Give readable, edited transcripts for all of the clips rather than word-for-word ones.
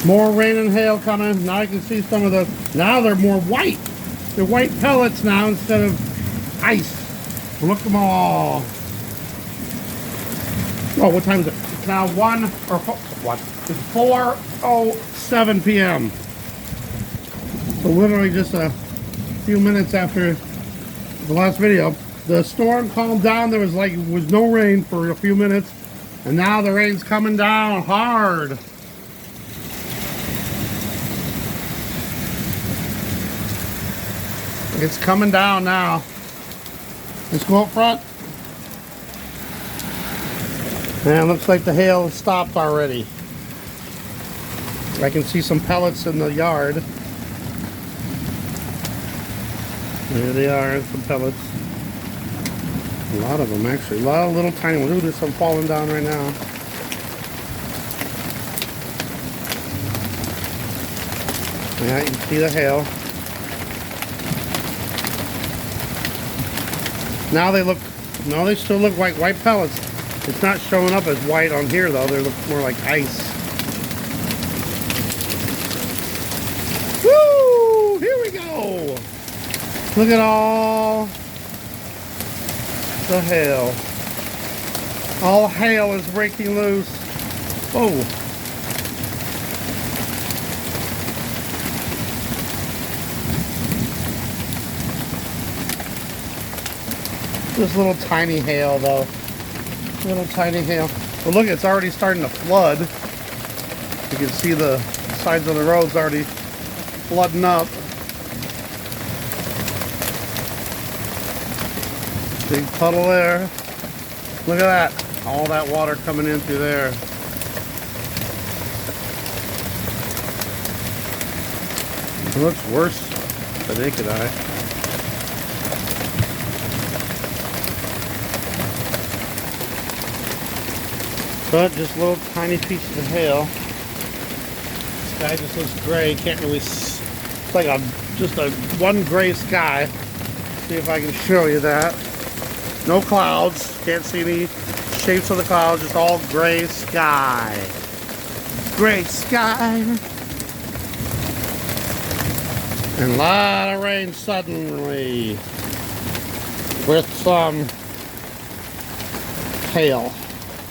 More rain and hail coming. Now I can see some of the, now they're more white. They're white pellets now instead of ice. Look at them all. Oh, what time is it? It's now 1 or 4, what? It's 4:07 p.m. So literally just a few minutes after the last video. The storm calmed down. There was no rain for a few minutes. And now the rain's coming down hard. It's coming down now. Let's go up front. And it looks like the hail has stopped already. I can see some pellets in the yard. There they are, some pellets. A lot of them actually. A lot of little tiny ones. Ooh, there's some falling down right now. Yeah, you can see the hail. Now they look, no, they still look like white pellets. It's not showing up as white on here though. They look more like ice. Woo! Here we go. Look at all the hail. All hail is breaking loose. Oh. This little tiny hail though. Little tiny hail. But look, it's already starting to flood. You can see the sides of the roads already flooding up. Big puddle there. Look at that. All that water coming in through there. It looks worse with the naked eye. But just little tiny pieces of hail. The sky just looks gray. Can't really. It's like just a one gray sky. See if I can show you that. No clouds. Can't see any shapes of the clouds. Just all gray sky. Gray sky. And a lot of rain suddenly with some hail.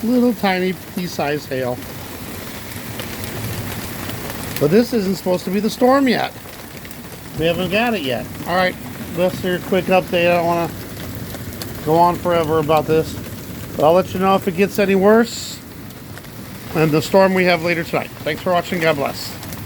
Little tiny pea-sized hail. But this isn't supposed to be the storm yet. We haven't got it yet. Alright, that's your quick update. I don't want to go on forever about this. But I'll let you know if it gets any worse. And the storm we have later tonight. Thanks for watching. God bless.